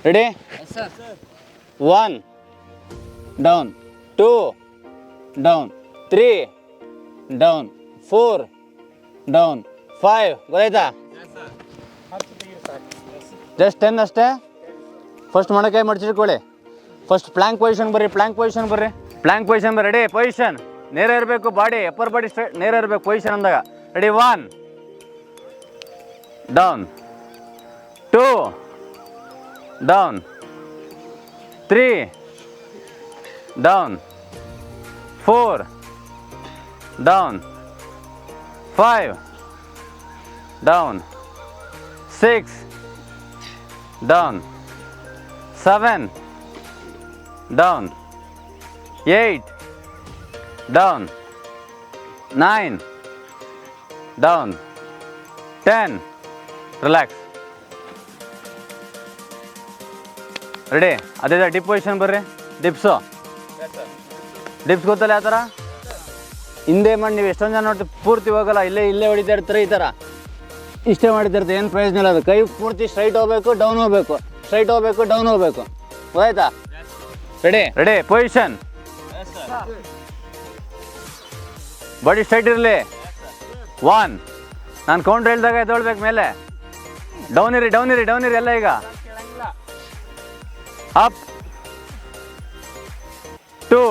Ready? 1 down, 2 down, 3 down, 4 down, 5 ಗೊತ್ತಾಯ್ತಾ? Just 10 ಅಷ್ಟೇ. First ಮೊಣಕೈ ಮಡಚಿಟ್ಕೊಳ್ಳಿ. First Planck position ಬರ್ರಿ. Planck position ಬರ್ರಿ. ರೆಡಿ? ಪೊಸಿಷನ್ ನೇರ ಇರಬೇಕು. ಬಾಡಿ ಅಪ್ಪರ್ ಬಾಡಿ ಸ್ಟ್ರೈಟ್ ನೇರ ಇರಬೇಕು ಪೊಸಿಷನ್ ಅಂದಾಗ. Ready? 1 down, 2 down, 3 down, 4 down, 5 down, 6 down, 7 down, 8 down, 9 down, 10 relax. Ready? ಅದೇ ಡಿಪ್ ಪೊಸಿಷನ್ ಬರ್ರಿ. ಡಿಪ್ಸು ಗೊತ್ತಲ್ಲ ಯಾವ ಥರ? ಹಿಂದೆ ಮಾಡಿ ನೀವು ಎಷ್ಟೊಂದು ಜನ ನೋಡ್ತೀವಿ ಪೂರ್ತಿ ಹೋಗಲ್ಲ, ಇಲ್ಲೇ ಹೊಡಿತಾ ಇರ್ತಾರೆ. ಈ ಥರ ಇಷ್ಟೇ ಮಾಡಿದಿರ್ತಾರೆ. ಏನು ಪ್ರಯೋಜನ ಇಲ್ಲ. ಅದು ಕೈ ಪೂರ್ತಿ ಸ್ಟ್ರೈಟ್ ಹೋಗ್ಬೇಕು, ಡೌನ್ ಹೋಗ್ಬೇಕು, ಸ್ಟ್ರೈಟ್ ಹೋಗ್ಬೇಕು, ಡೌನ್ ಹೋಗ್ಬೇಕು. ಗೊತ್ತಾಯ್ತಾ? ರೆಡಿ? ಪೊಸಿಷನ್ ಬಾಡಿ ಸ್ಟ್ರೈಟ್ ಇರಲಿ. 1 ನಾನು ಕೌಂಟ್ರ್ ಹೇಳಿದಾಗ ಎದ್ದೊಳ್ಬೇಕು ಮೇಲೆ. ಡೌನ್ ಇರಿ ಎಲ್ಲ. ಈಗ ಅಪ್, 2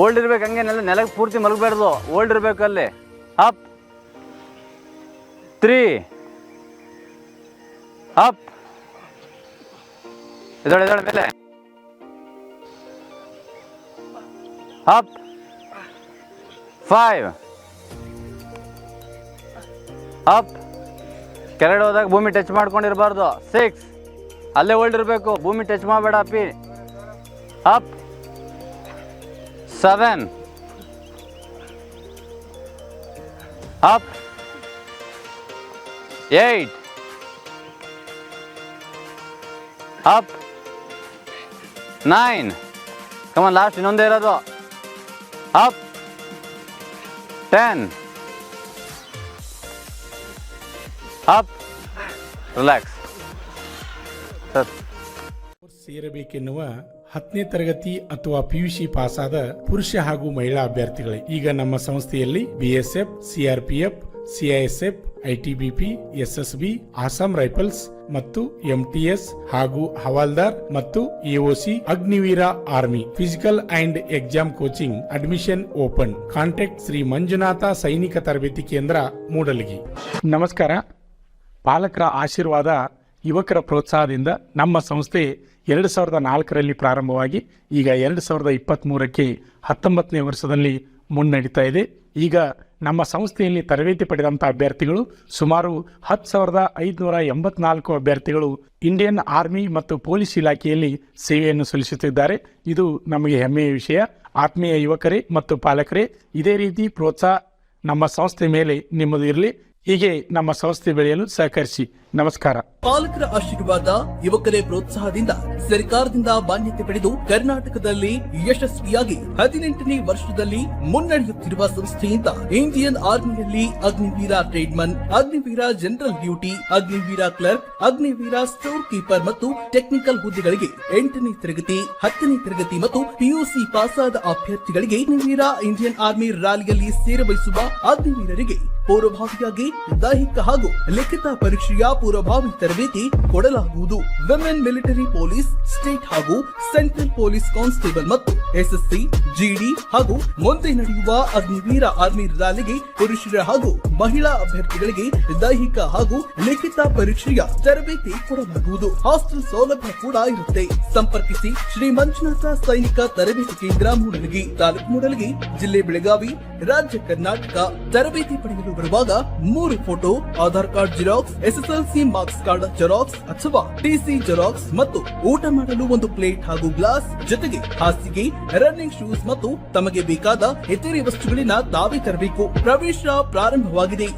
ಓಲ್ಡ್ ಇರ್ಬೇಕು. ಹಂಗೆ ನೆಲಕ್ಕೆ ಪೂರ್ತಿ ಮಲಗಬಾರ್ದು, ಓಲ್ಡ್ ಇರಬೇಕು ಅಲ್ಲಿ. ಅಪ್, 3 ಅಪ್, ಎದೊಳೆ ಮೇಲೆ. Up, 5 up. ಕೆಳಗಡೆ ಹೋದಾಗ ಭೂಮಿ ಟಚ್ ಮಾಡ್ಕೊಂಡಿರಬಾರ್ದು. 6 ಅಲ್ಲೇ ಓಲ್ಡ್ ಇರಬೇಕು, ಭೂಮಿ ಟಚ್ ಮಾಡಬೇಡ. ಅಪ್ಪಿ. ಅಪ್, 7 ಅಪ್, 8 ಅಪ್, 9 ಕಮಾನ್ ಲಾಸ್ಟ್ ಇನ್ನೊಂದೇ ಇರೋದು. Up, 10 up, relax. ಸರ್ ಸೇರಬೇಕೆನ್ನುವ 10ನೇ ತರಗತಿ ಅಥವಾ PUC ಪಾಸಾದ ಪುರುಷ ಹಾಗೂ ಮಹಿಳಾ ಅಭ್ಯರ್ಥಿಗಳೇ ಈಗ ನಮ್ಮ ಸಂಸ್ಥೆಯಲ್ಲಿ BSF, CRPF, CISF, ITBP, SSB, Assam rifles ಮತ್ತು MTS ಹಾಗೂ ಹವಾಲ್ದಾರ್ ಮತ್ತು AOC Agniveer army physical and exam coaching admission open. Contact Shri Manjunatha ಸೈನಿಕ ತರಬೇತಿ ಕೇಂದ್ರ ಮೂಡಲಗಿ. ನಮಸ್ಕಾರ. ಪಾಲಕರ ಆಶೀರ್ವಾದ, ಯುವಕರ ಪ್ರೋತ್ಸಾಹದಿಂದ ನಮ್ಮ ಸಂಸ್ಥೆ 2004ರಲ್ಲಿ ಪ್ರಾರಂಭವಾಗಿ ಈಗ 2023ಕ್ಕೆ 19ನೇ ವರ್ಷದಲ್ಲಿ ಮುನ್ನಡೀತಾ ಇದೆ. ಈಗ ನಮ್ಮ ಸಂಸ್ಥೆಯಲ್ಲಿ ತರಬೇತಿ ಪಡೆದಂಥ ಅಭ್ಯರ್ಥಿಗಳು ಸುಮಾರು 10,584 ಅಭ್ಯರ್ಥಿಗಳು ಇಂಡಿಯನ್ ಆರ್ಮಿ ಮತ್ತು ಪೊಲೀಸ್ ಇಲಾಖೆಯಲ್ಲಿ ಸೇವೆಯನ್ನು ಸಲ್ಲಿಸುತ್ತಿದ್ದಾರೆ. ಇದು ನಮಗೆ ಹೆಮ್ಮೆಯ ವಿಷಯ. ಆತ್ಮೀಯ ಯುವಕರೇ ಮತ್ತು ಪಾಲಕರೇ, ಇದೇ ರೀತಿ ಪ್ರೋತ್ಸಾಹ ನಮ್ಮ ಸಂಸ್ಥೆ ಮೇಲೆ ನಿಮ್ಮದು ಇರಲಿ. ಹೀಗೆ ನಮ್ಮ ಸಂಸ್ಥೆ ಬೆಳೆಯಲು ಸಹಕರಿಸಿ. ನಮಸ್ಕಾರ. ಪಾಲಕರ ಆಶೀರ್ವಾದ, ಯುವಕರೇ ಪ್ರೋತ್ಸಾಹದಿಂದ ಸರ್ಕಾರದಿಂದ ಮಾನ್ಯತೆ ಪಡೆದು ಕರ್ನಾಟಕದಲ್ಲಿ ಯಶಸ್ವಿಯಾಗಿ 18ನೇ ವರ್ಷದಲ್ಲಿ ಮುನ್ನಡೆಯುತ್ತಿರುವ ಸಂಸ್ಥೆಯಿಂದ ಇಂಡಿಯನ್ ಆರ್ಮಿಯಲ್ಲಿ Agniveer tradesman, Agniveer general duty, Agniveer clerk, Agniveer store keeper ಮತ್ತು ಟೆಕ್ನಿಕಲ್ ಹುದ್ದೆಗಳಿಗೆ 8ನೇ ತರಗತಿ, 10ನೇ ತರಗತಿ ಮತ್ತು PUC ಪಾಸಾದ ಅಭ್ಯರ್ಥಿಗಳಿಗೆ ಅಗ್ನಿವೀರ ಇಂಡಿಯನ್ ಆರ್ಮಿ ರ್ಯಾಲಿಯಲ್ಲಿ ಸೇರಬಯಸುವ ಅಗ್ನಿವೀರರಿಗೆ ಪೂರ್ವಭಾವಿಯಾಗಿ ದೈಹಿಕ ಹಾಗೂ ಲಿಖಿತ ಪರೀಕ್ಷೆಯ ಪೂರ್ವಭಾವಿ ತರಬೇತಿ ಕೊಡಲಾಗುವುದು. ವಿಮೆನ್ ಮಿಲಿಟರಿ ಪೊಲೀಸ್, ಸ್ಟೇಟ್ ಹಾಗೂ ಸೆಂಟ್ರಲ್ ಪೊಲೀಸ್ ಕಾನ್ಸ್ಟೇಬಲ್ ಮತ್ತು SSC, GD ಹಾಗೂ ಮುಂದೆ ನಡೆಯುವ ಅಗ್ನಿವೀರ ಆರ್ಮಿ ರ್ಯಾಲಿಗೆ ಪುರುಷರ ಹಾಗೂ ಮಹಿಳಾ ಅಭ್ಯರ್ಥಿಗಳಿಗೆ ದೈಹಿಕ ಹಾಗೂ ಲಿಖಿತ ಪರೀಕ್ಷೆಯ ತರಬೇತಿ ಕೊಡಲಾಗುವುದು. ಹಾಸ್ಟೆಲ್ ಸೌಲಭ್ಯ ಕೂಡ ಇರುತ್ತೆ. ಸಂಪರ್ಕಿಸಿ ಶ್ರೀ ಮಂಜುನಾಥ ಸೈನಿಕ ತರಬೇತಿ ಕೇಂದ್ರ ಮೂಡಲಗಿ, ತಾಲೂಕು ಮೂಡಲಗಿ, ಜಿಲ್ಲೆ ಬೆಳಗಾವಿ, ರಾಜ್ಯ ಕರ್ನಾಟಕ. ತರಬೇತಿ ಪಡೆಯಲು ಬರುವಾಗ 3 photo, Aadhaar card xerox, SSLC marks card xerox ಅಥವಾ TC ಜೆರಾಕ್ಸ್ ಮತ್ತು ಊಟ ಮಾಡಲು 1 ಪ್ಲೇಟ್ ಹಾಗೂ ಗ್ಲಾಸ್, ಜೊತೆಗೆ ಹಾಸಿಗೆ, ರನ್ನಿಂಗ್ ಶೂಸ್ ಮತ್ತು ತಮಗೆ ಬೇಕಾದ ಇತರೆ ವಸ್ತುಗಳನ್ನ ತಾವೇ ತರಬೇಕು. ಪ್ರವೇಶ ಪ್ರಾರಂಭವಾಗಿದೆ.